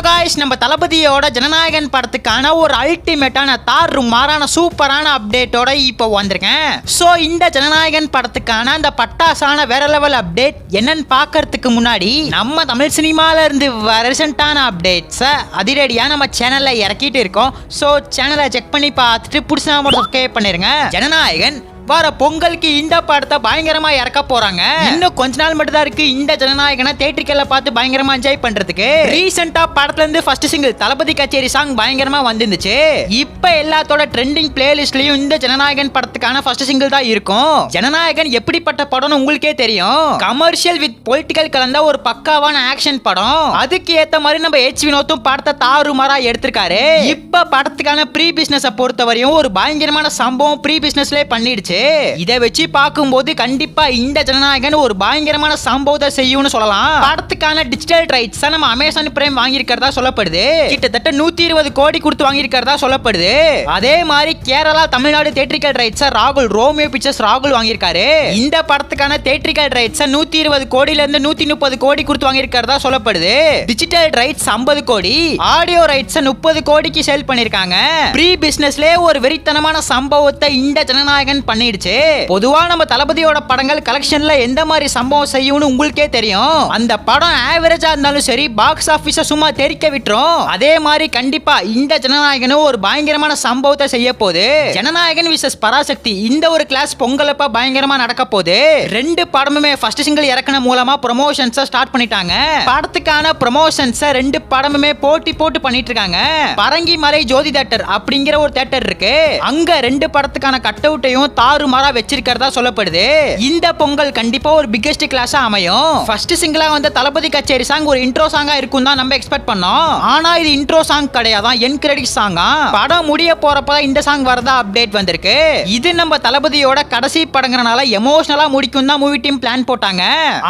Guys நம்ம தளபதியோட ஜனநாயகன் படத்துக்கான ஒரு அல்டிமேட்டான தாறு மாறான சூப்பரான அப்டேட்டோட இப்போ வந்திருக்கேன். சோ இந்த ஜனநாயகன் படத்துக்கான அந்த பட்டாசான வேற லெவல் அப்டேட் என்னன்னு பார்க்கிறதுக்கு முன்னாடி நம்ம தமிழ் சினிமால இருந்து ரீசெண்டான அப்டேட்ஸ் அதிரடியா நம்ம சேனல்ல இறக்கிட்டு இருக்கோம். சோ சேனலை செக் பண்ணி பார்த்துட்டு பிடிச்சா மட்டும் சப்ஸ்கிரைப் பண்ணிருங்க. ஜனநாயகன் வர பொங்கலுக்கு இந்த படத்தை பயங்கரமா இறக்க போறாங்க. இன்னும் கொஞ்ச நாள் மட்டும் தான் இருக்கு இந்த ஜனநாயகனை தியேட்டர்ல பார்த்து பயங்கரமா என்ஜாய் பண்றதுக்கு. ரீசெண்டா படத்துல இருந்து ஃபர்ஸ்ட் சிங்கிள் தளபதி கச்சேரி சாங் பயங்கரமா வந்துருந்துச்சு. இப்ப எல்லாத்தோட ட்ரெண்டிங் பிளேலிஸ்ட்லயும் இந்த ஜனநாயகன் படத்துக்கான ஃபர்ஸ்ட் சிங்கிள் தான் இருக்கும். ஜனநாயகன் எப்படிப்பட்ட படம்னு உங்களுக்கே தெரியும். கமர்ஷியல் வித் பொலிட்டிக்கல் கலந்த ஒரு பக்காவான ஆக்ஷன் படம். அதுக்கு ஏத்த மாதிரி நம்ம எச் வினோத்தும் படத்தை தாறுமாறா எடுத்திருக்காரு. இப்ப படத்துக்கான ப்ரீ பிசினஸ் பொறுத்தவரையும் ஒரு பயங்கரமான சம்பவம் ப்ரீ பிசினஸ்ல பண்ணிடுச்சு. இதை வச்சு பார்க்கும்போது கண்டிப்பா இந்த ஜனநாயகன் ஒரு பயங்கரமான சம்பவத்தை செய்யும்னு சொல்லலாம். படத்துக்கான டிஜிட்டல் ரைட்ஸ் நம்ம அமேசான் பிரைம் வாங்கியிருக்கிறதா சொல்லப்படுது. கிட்டத்தட்ட 120 கோடி கொடுத்து வாங்கியிருக்கிறதா சொல்லப்படுது. அதே மாதிரி கேரளா தமிழ்நாடு தியேட்டரிக்கல் ரைட்ஸ் ராகுல் ரோமியோ பிக்சர்ஸ் ராகுல் வாங்கியிருக்காரு. இந்த படத்துக்கான தியேட்டரிக்கல் ரைட்ஸ் 120 கோடியில இருந்து 130 கோடி கொடுத்து வாங்கியிருக்கிறதா சொல்லப்படுது. டிஜிட்டல் ரைட்ஸ் 50 கோடி, ஆடியோ ரைட்ஸ் 30 கோடிக்கு சேல் பண்ணிருக்காங்க. ப்ரீ பிசினஸ்ல ஒரு வெறித்தனமான சம்பவத்தை இந்த ஜனநாயகன் பண்ணி பொதுவா நம்ம தளபதியோட படங்கள் கலெக்ஷன்ல எந்த மாதிரி சம்பவம் செய்யும்னு உங்களுக்கே தெரியும். அந்த படம் ஆவரேஜா இருந்தாலும் சரி பாக்ஸ் ஆபீஸ சும்மா தெரிக்க விட்டுரும். அதே மாதிரி கண்டிப்பா இந்த ஜனநாயகனும் ஒரு பயங்கரமான சம்பவத்தை செய்ய போகுது. ஜனநாயகன் விசஸ் பராசக்தி இந்த ஒரு கிளாஸ் பொங்கலப்ப பயங்கரமா நடக்க போகுது. ரெண்டு படமுமே ஃபர்ஸ்ட் சிங்கிள் இறக்குன மூலமா ப்ரமோஷன்ஸ் ஸ்டார்ட் பண்ணிட்டாங்க. படத்துக்கான ப்ரமோஷன்ஸ் ரெண்டு படமுமே போட்டி போட்டு பண்ணிட்டு இருக்காங்க. பரங்கி மலை ஜோதி தியேட்டர் அப்படிங்கிற ஒரு தியேட்டர் இருக்கு. அங்க ரெண்டு படத்துக்கான கட் அவுட்டையும் மாறா வச்சிருக்கிறதா சொல்லப்படுது. இந்த பொங்கல் கண்டிப்பா ஒரு பிக்கெஸ்ட் கிளாஸா அமையும். ஃபர்ஸ்ட் சிங்கிளா வந்த தளபதி கச்சேரி சாங் ஒரு இன்ட்ரோ சாங்கா இருக்கும் தான் நம்ம எக்ஸ்பெக்ட் பண்ணோம். ஆனா இது இன்ட்ரோ சாங் கிடையாது, என் கிரெடிட் சாங்கா. படம் முடிய போறப்பதான் இந்த சாங் வரதா அப்டேட் வந்திருக்கு. இது நம்ம தளபதியோட கடைசி படங்கறனால எமோஷனலா முடிக்கும் தான் மூவி டீம் பிளான் போட்டாங்க.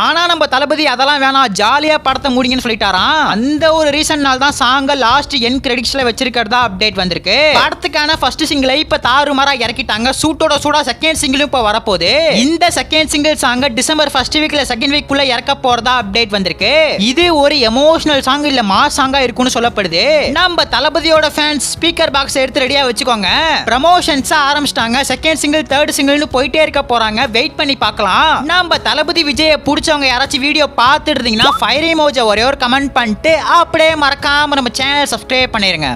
ஆனா நம்ம தளபதி அதெல்லாம் வேணாம், ஜாலியா படத்தை முடிங்கன்னு சொல்லிட்டாராம். அந்த ஒரு ரீசன்னால தான் சாங்க லாஸ்ட் என் கிரெடிட்ஸ்ல வச்சிருக்கிறதா அப்டேட் வந்திருக்கு. படத்துக்கான ஃபர்ஸ்ட் சிங்கிளை இப்ப தாறுமாறா இறக்கிட்டாங்க. சூட்டோட சூடா செகண்ட் சிங்கிளும் இப்ப வரப்போகுது. இந்த second single song December first வீக்ல செகண்ட் வீக் குள்ள இறக்க போறதா அப்டேட் வந்திருக்கு. இது ஒரு எமோஷனல் சாங் இல்ல மாஸ் சாங்கா இருக்கும்னு சொல்லப்படுது. நம்ம தளபதியோட ஃபேன்ஸ் ஸ்பீக்கர் பாக்ஸ் எடுத்து ரெடியா வச்சுக்கோங்க. ப்ரமோஷன்ஸ் ஆரம்பிச்சிட்டாங்க. செகண்ட் சிங்கிள் தேர்ட் சிங்கிள்னு போயிட்டே இருக்க போறாங்க. வெயிட் பண்ணி பார்க்கலாம். நம்ம தளபதி விஜயை பிடிச்சவங்க யாராச்சும் வீடியோ பார்த்துட்டு இருந்தீங்கன்னா ஃபயர் எமோஜி ஒரே ஒரு கமெண்ட் பண்ணிட்டு அப்படியே மறக்காம நம்ம சேனல் சப்ஸ்கிரைப் பண்ணிருங்க.